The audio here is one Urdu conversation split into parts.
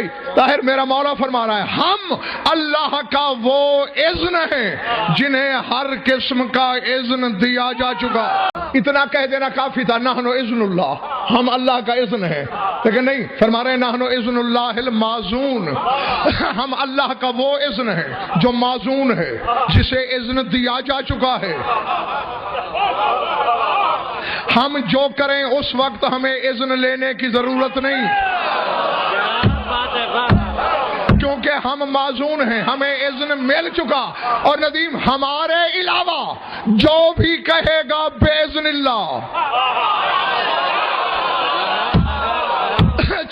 بھائی طاہر میرا مولا فرما رہا ہے ہم اللہ کا وہ اذن ہے جنہیں ہر قسم کا اذن دیا جا چکا. اتنا کہہ دینا کافی تھا نحن اذن اللہ، ہم اللہ کا اذن ہے. لیکن نہیں، فرما رہے ہیں نحن اذن اللہ المعزون، ہم اللہ کا وہ اذن ہے جو معزون ہے، جسے اذن دیا جا چکا ہے. ہم جو کریں اس وقت ہمیں اذن لینے کی ضرورت نہیں، کیونکہ ہم معزون ہیں، ہمیں اذن مل چکا. اور ندیم ہمارے علاوہ جو بھی کہے گا باذن اللہ،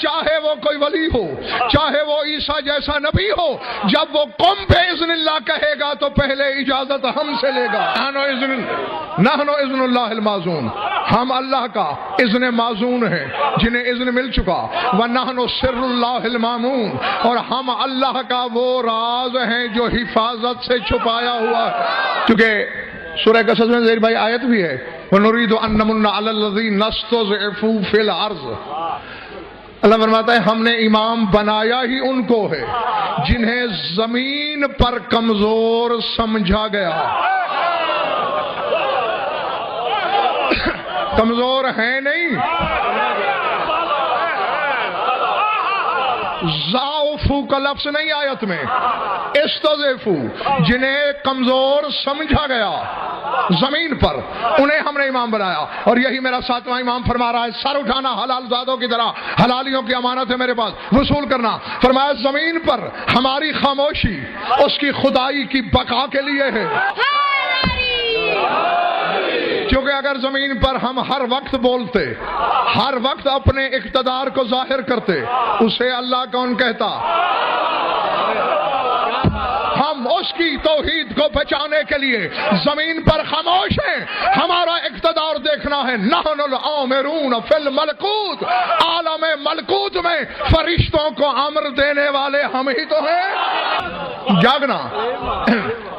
چاہے وہ کوئی ولی ہو، چاہے وہ عیسیٰ جیسا نبی ہو، جب وہ قم باذن اللہ کہے گا تو پہلے اجازت ہم سے لے گا. نحن اذن اللہ المعزون، ہم اللہ کا اذن معزون ہیں جنہیں اذن مل چکا. وَنَحْنُ سِرُّ اللَّهِ الْمَعْمُونَ، اور ہم اللہ کا وہ راز ہیں جو حفاظت سے چھپایا ہوا ہے. کیونکہ سورہ قصص میں زیر بھائی آیت بھی ہے وَنُرِيدُ أَن نَّمُنَّ عَلَى الَّذِينَ اسْتُضْعِفُوا فِي الْأَرْضِ. اللہ فرماتا ہے ہم نے امام بنایا ہی ان کو ہے جنہیں زمین پر کمزور سمجھا گیا. کمزور ہیں نہیں، ضعفو کا لفظ نہیں آیت میں، استضعفو، جنہیں کمزور سمجھا گیا زمین پر، انہیں ہم نے امام بنایا. اور یہی میرا ساتواں امام فرما رہا ہے سر اٹھانا حلال زادوں کی طرح، حلالیوں کی امانت ہے میرے پاس، وصول کرنا. فرمایا زمین پر ہماری خاموشی اس کی خدائی کی بقا کے لیے ہے. کیونکہ اگر زمین پر ہم ہر وقت بولتے، ہر وقت اپنے اقتدار کو ظاہر کرتے، اسے اللہ کون کہتا؟ ہم اس کی توحید کو بچانے کے لیے زمین پر خاموش ہیں. ہمارا اقتدار دیکھنا ہے. نحن الآمرون فی الملکوت، عالم ملکوت میں فرشتوں کو امر دینے والے ہم ہی تو ہیں. جاگنا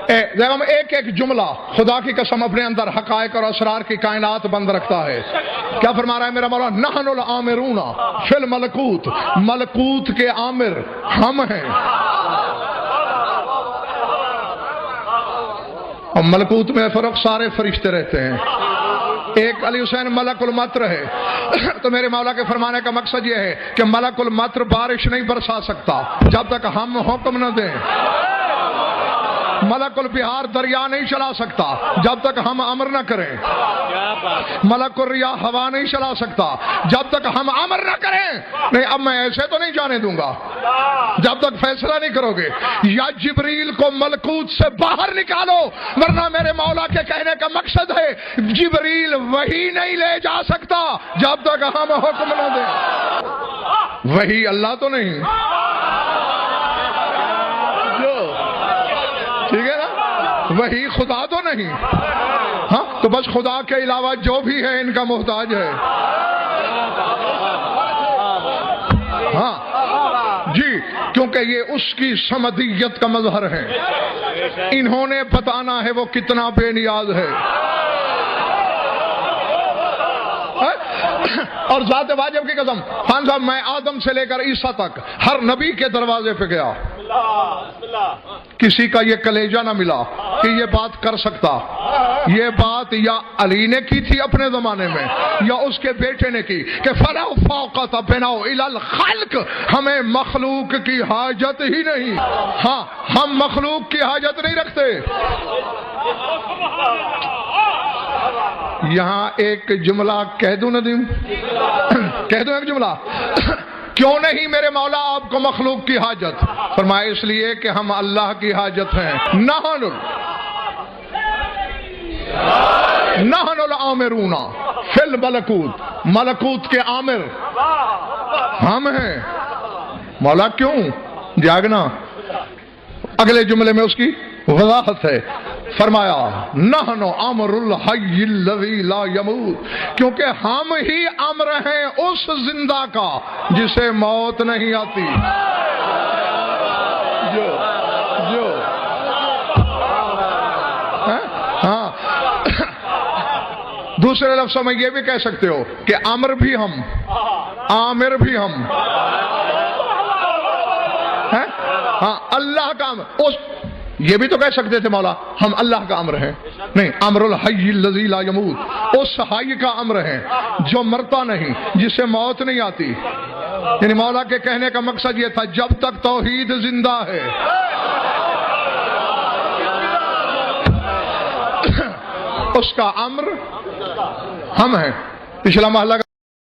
جب ہم ایک ایک جملہ خدا کی قسم اپنے اندر حقائق اور اسرار کی کائنات بند رکھتا ہے. کیا فرما رہا ہے میرا مولا؟ نحن الآمرون فی الملکوت، ملکوت کے آمر ہم ہیں. اور ملکوت میں فرق سارے فرشتے رہتے ہیں. ایک علی حسین ملک المطر ہے. تو میرے مولا کے فرمانے کا مقصد یہ ہے کہ ملک المطر بارش نہیں برسا سکتا جب تک ہم حکم نہ دیں. ملک البحار دریا نہیں چلا سکتا جب تک ہم امر نہ کریں. ملک الریاح ہوا نہیں چلا سکتا جب تک ہم امر نہ کریں. نہیں اب میں ایسے تو نہیں جانے دوں گا جب تک فیصلہ نہیں کرو گے. یا جبریل کو ملکوت سے باہر نکالو، ورنہ میرے مولا کے کہنے کا مقصد ہے جبریل وہی نہیں لے جا سکتا جب تک ہم حکم نہ دیں. وہی اللہ تو نہیں، ٹھیک ہے نا، وہی خدا تو نہیں. ہاں تو بس خدا کے علاوہ جو بھی ہے ان کا محتاج ہے. ہاں جی، کیونکہ یہ اس کی صمدیت کا مظہر ہے. انہوں نے بتانا ہے وہ کتنا بے نیاز ہے. اور ذات واجب کی قسم خان صاحب، میں آدم سے لے کر عیسیٰ تک ہر نبی کے دروازے پہ گیا، کسی کا یہ کلیجہ نہ ملا کہ یہ بات کر سکتا. یہ بات یا علی نے کی تھی اپنے زمانے میں یا اس کے بیٹے نے کی کہ فلا فوقت بناؤ الی الخلق، ہمیں مخلوق کی حاجت ہی نہیں. ہاں ہم مخلوق کی حاجت نہیں رکھتے. یہاں ایک جملہ کہہ دوں ندیم، کہہ دوں ایک جملہ. کیوں نہیں میرے مولا آپ کو مخلوق کی حاجت؟ فرمایا اس لیے کہ ہم اللہ کی حاجت ہیں. نحن الآمرون فی الملکوت، ملکوت کے آمر ہم ہیں. مولا کیوں؟ جاگنا. اگلے جملے میں اس کی وضاحت ہے. فرمایا نحن امر الحی الذی لا یموت، کیونکہ ہم ہی امر ہیں اس زندہ کا جسے موت نہیں آتی. ہاں دوسرے لفظوں میں یہ بھی کہہ سکتے ہو کہ امر بھی ہم، آمر بھی ہم. ہاں اللہ کا امر. یہ بھی تو کہہ سکتے تھے مولا ہم اللہ کا امر ہیں. نہیں، امر الحی الذی لا یموت، اس حی کا امر ہے جو مرتا نہیں، جس سے موت نہیں آتی. یعنی مولا کے کہنے کا مقصد یہ تھا جب تک توحید زندہ ہے اس کا امر ہم ہیں. پچھلا محلہ